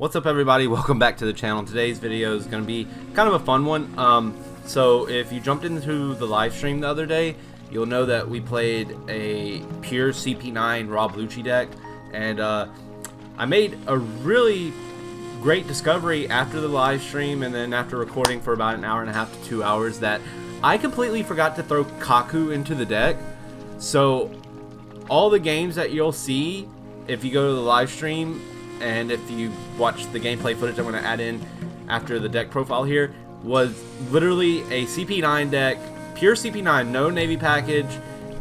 What's up, everybody? Welcome back to the channel. Today's video is going to be kind of a fun one. So if you jumped into the live stream the other day, you'll know that we played a pure CP9 Rob Lucci deck, and I made a really great discovery after the live stream and then after recording for about an hour and a half to 2 hours that I completely forgot to throw Kaku into the deck. So all the games that you'll see if you go to the live stream and if you watch the gameplay footage I'm going to add in after the deck profile here, was literally a CP9 deck, pure CP9, no Navy package,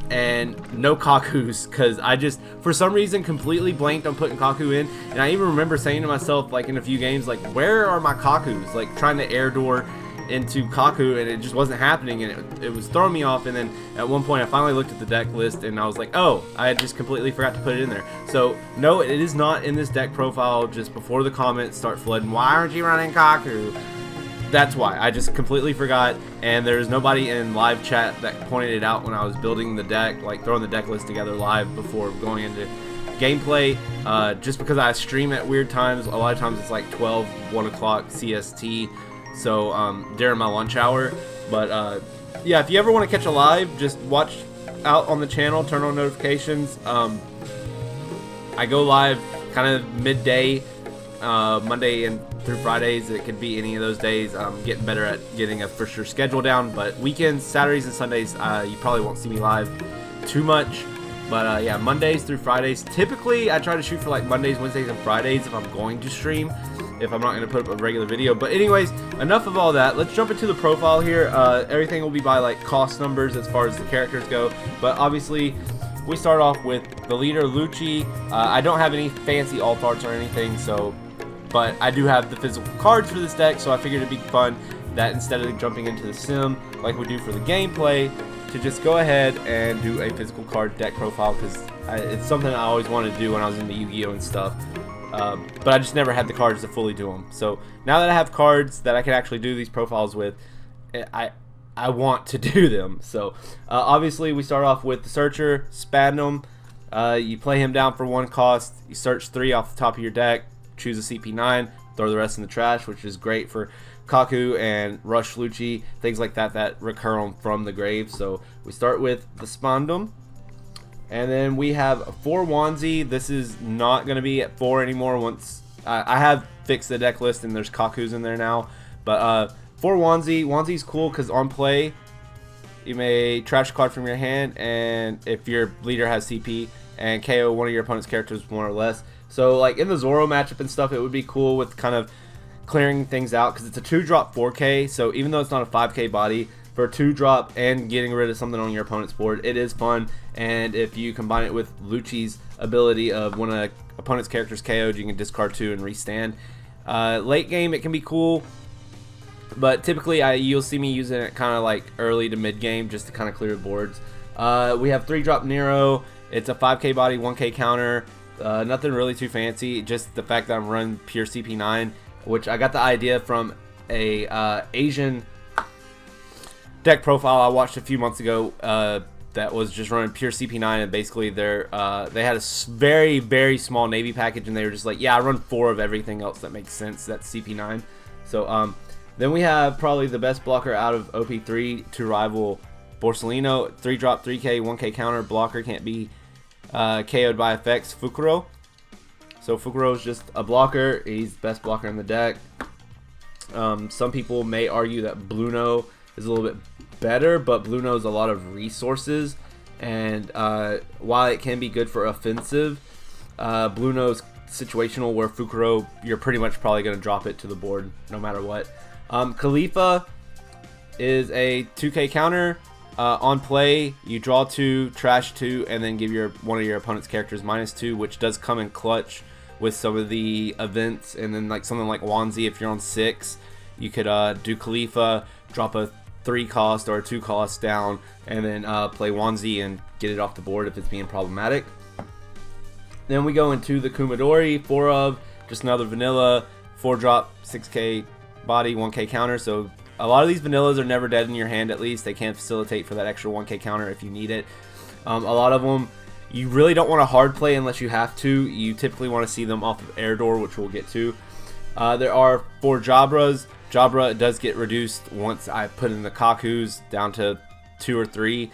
and no Kakus, because I just, for some reason, completely blanked on putting Kaku in. And I even remember saying to myself, like in a few games, like, where are my Kakus? Like trying to air door into Kaku, and it just wasn't happening, and it was throwing me off. And then at one point I finally looked at the deck list and I was like, oh, I had just completely forgot to put it in there. So no, it is not in this deck profile. Just before the comments start flooding, why aren't you running Kaku? That's why. I just completely forgot, and there's nobody in live chat that pointed it out when I was building the deck, like throwing the deck list together live before going into gameplay. Just because I stream at weird times, a lot of times it's like 12, 1 o'clock CST, so during my lunch hour. But yeah, if you ever want to catch a live, just watch out on the channel, turn on notifications. I go live kind of midday, Monday and through Fridays. It could be any of those days. I'm getting better at getting a for sure schedule down, but weekends, Saturdays and Sundays, you probably won't see me live too much. But yeah, Mondays through Fridays. Typically I try to shoot for like Mondays, Wednesdays, and Fridays if I'm going to stream, if I'm not going to put up a regular video. But anyways, enough of all that. Let's jump into the profile here. Everything will be by like cost numbers as far as the characters go, but obviously we start off with the leader, Lucci. I don't have any fancy alt arts or anything, so, but I do have the physical cards for this deck, so I figured it'd be fun that instead of jumping into the sim like we do for the gameplay, to just go ahead and do a physical card deck profile, because it's something I always wanted to do when I was into Yu-Gi-Oh and stuff. But I just never had the cards to fully do them. So now that I have cards that I can actually do these profiles with, I want to do them. So obviously we start off with the Searcher, Spandum. You play him down for 1 cost. You search 3 off the top of your deck, choose a CP9, throw the rest in the trash, which is great for Kaku and Rush Lucci, things like that that recur from the grave. So we start with the Spandum. And then we have 4 Wanzi. This is not going to be at 4 anymore. Once I have fixed the deck list and there's Kakus in there now. But 4 Wanzi. Wanzi's cool because on play, you may trash a card from your hand, and if your leader has CP, and KO one of your opponent's characters more or less. So like in the Zoro matchup and stuff, it would be cool with kind of clearing things out, because it's a 2-drop 4K. So even though it's not a 5K body, for a 2-drop and getting rid of something on your opponent's board, it is fun. And if you combine it with Lucci's ability of when an opponent's character is KO'd, you can discard 2 and restand. Late game, it can be cool, but typically you'll see me using it kind of like early to mid game just to kind of clear the boards. We have 3-drop Nero. It's a 5K body, 1K counter. Nothing really too fancy, just the fact that I'm running pure CP9, which I got the idea from a Asian deck profile I watched a few months ago that was just running pure CP9, and basically they had a very, very small Navy package, and they were just like, yeah, I run 4 of everything else that makes sense. That's CP9. So then we have probably the best blocker out of OP-03 to rival Borsellino. 3-drop 3K, 1K counter, blocker, can't be KO'd by effects, Fukuro. So Fukuro is just a blocker. He's the best blocker in the deck. Some people may argue that Bluno is a little bit better, but Blue knows a lot of resources, and while it can be good for offensive, Blue knows situational, where Fukuro, you're pretty much probably going to drop it to the board no matter what. Khalifa is a 2K counter. On play, you draw 2, trash 2, and then give one of your opponent's characters -2, which does come in clutch with some of the events. And then like something like Wanzi, if you're on 6, you could do Khalifa, drop a 3 cost or a 2 cost down, and then play Wanzi and get it off the board if it's being problematic. Then we go into the Kumadori, 4 of, just another vanilla 4-drop 6K body, 1K counter. So a lot of these vanillas are never dead in your hand. At least they can facilitate for that extra 1K counter if you need it. A lot of them you really don't want to hard play unless you have to. You typically want to see them off of air door, which we'll get to. There are 4 Jabras. Jabra does get reduced once I put in the Kakus down to 2 or 3.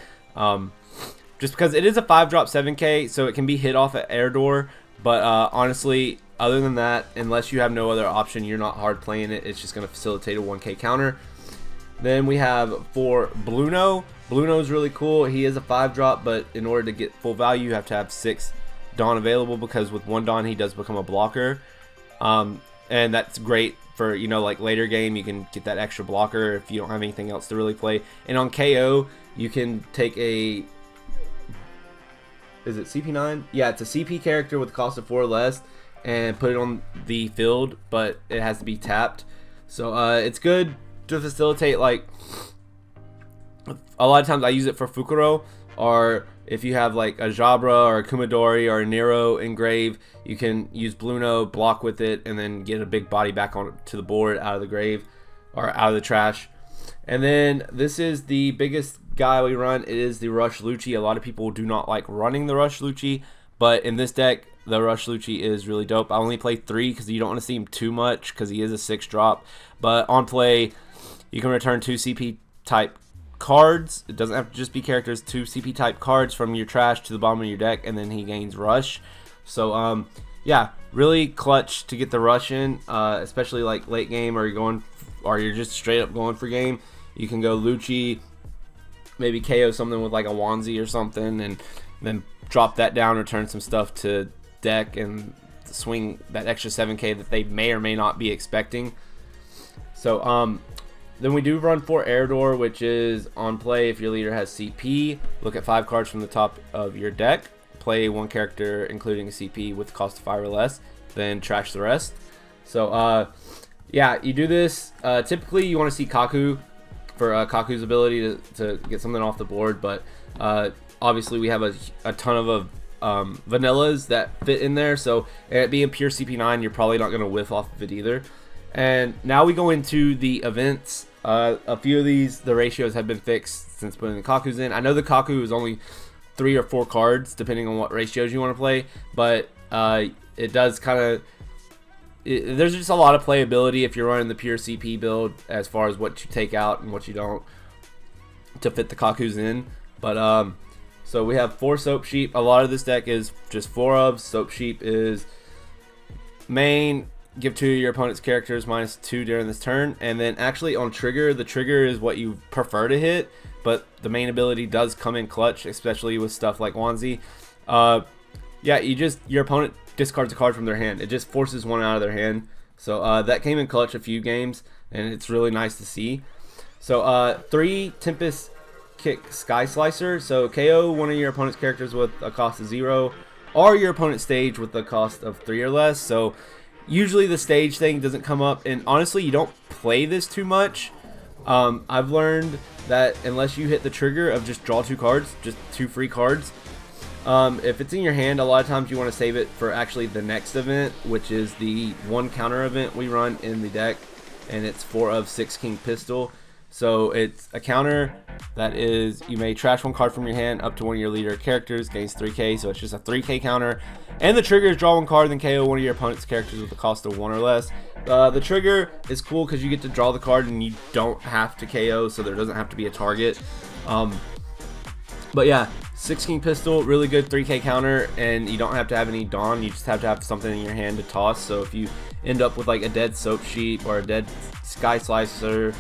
Just because it is a 5-drop 7K, so it can be hit off at air door. But honestly, other than that, unless you have no other option, you're not hard playing it. It's just going to facilitate a 1K counter. Then we have for Bluno. Bluno is really cool. He is a 5-drop, but in order to get full value, you have to have 6 Dawn available, because with 1 Dawn, he does become a blocker. And that's great for, you know, like later game, you can get that extra blocker if you don't have anything else to really play. And on KO, you can take a... Is it CP9? Yeah, it's a CP character with a cost of 4 or less, and put it on the field, but it has to be tapped. So it's good to facilitate, like, a lot of times I use it for Fukuro, or if you have like a Jabra or a Kumadori or a Nero engrave, you can use Bluno, block with it, and then get a big body back on to the board out of the grave or out of the trash. And then this is the biggest guy we run. It is the Rush Lucci. A lot of people do not like running the Rush Lucci, but in this deck, the Rush Lucci is really dope. I only play 3 because you don't want to see him too much, because he is a 6-drop. But on play, you can return 2 CP type cards. It doesn't have to just be characters. 2 CP type cards from your trash to the bottom of your deck, and then he gains Rush. So yeah, really clutch to get the Rush in, especially like late game, or you're just straight up going for game. You can go Lucci, maybe KO something with like a onesie or something, and then drop that down, return some stuff to deck, and swing that extra 7K that they may or may not be expecting. So then we do run 4 air door, which is on play. If your leader has CP, look at 5 cards from the top of your deck, play 1 character including a CP with cost of 5 or less, then trash the rest. So yeah, you do this. Typically you want to see Kaku for Kaku's ability to get something off the board, but obviously we have a ton of vanillas that fit in there, so it being pure CP9, you're probably not going to whiff off of it either. And now we go into the events. A few of these, the ratios have been fixed since putting the Kakus in. I know the Kaku is only 3 or 4 cards, depending on what ratios you want to play, but it does kind of... There's just a lot of playability if you're running the pure CP build, as far as what you take out and what you don't, to fit the Kakus in. But so we have 4 Soap Sheep. A lot of this deck is just 4 of. Soap Sheep is main. Give 2 of your opponent's characters -2 during this turn, and then actually on trigger, the trigger is what you prefer to hit, but the main ability does come in clutch, especially with stuff like onesie. Yeah, your opponent discards a card from their hand. It just forces one out of their hand. So that came in clutch a few games, and it's really nice to see. So 3 Tempest Kick Sky Slicer. So KO one of your opponent's characters with a cost of 0, or your opponent's stage with a cost of 3 or less. So usually the stage thing doesn't come up, and honestly you don't play this too much. I've learned that unless you hit the trigger of just draw 2 cards, just 2 free cards, if it's in your hand, a lot of times you want to save it for actually the next event, which is the 1 counter event we run in the deck, and it's 4 of 6 King Pistol. So it's a counter that is, you may trash 1 card from your hand up to one of your leader characters, gains 3K, so it's just a 3K counter. And the trigger is draw 1 card, then KO one of your opponent's characters with a cost of 1 or less. The trigger is cool because you get to draw the card and you don't have to KO, so there doesn't have to be a target. But yeah, 6 King Pistol, really good 3K counter, and you don't have to have any Dawn, you just have to have something in your hand to toss. So if you end up with like a dead Soap Sheep or a dead Sky Slicer,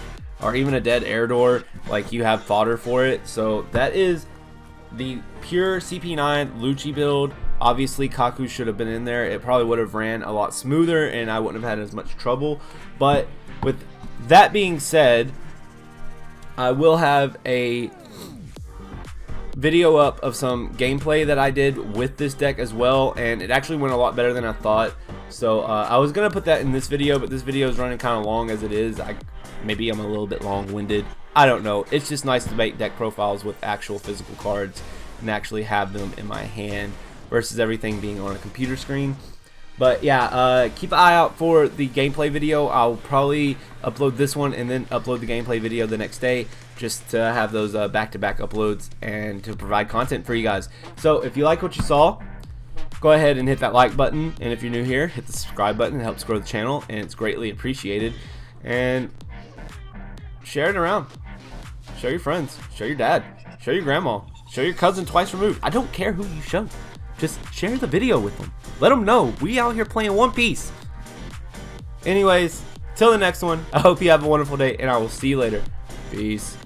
or even a dead air door, like, you have fodder for it. So that is the pure CP9 Lucci build. Obviously Kaku should have been in there. It probably would have ran a lot smoother and I wouldn't have had as much trouble. But with that being said, I will have a video up of some gameplay that I did with this deck as well, and it actually went a lot better than I thought. So I was gonna put that in this video, but this video is running kind of long as it is. Maybe I'm a little bit long-winded, I don't know. It's just nice to make deck profiles with actual physical cards and actually have them in my hand versus everything being on a computer screen. But yeah, keep an eye out for the gameplay video. I'll probably upload this one and then upload the gameplay video the next day, just to have those back-to-back uploads and to provide content for you guys. So if you like what you saw, go ahead and hit that like button, and if you're new here, hit the subscribe button. It helps grow the channel, and it's greatly appreciated. And share it around. Show your friends. Show your dad. Show your grandma. Show your cousin twice removed. I don't care who you show. Just share the video with them. Let them know we out here playing One Piece. Anyways, till the next one, I hope you have a wonderful day, and I will see you later. Peace.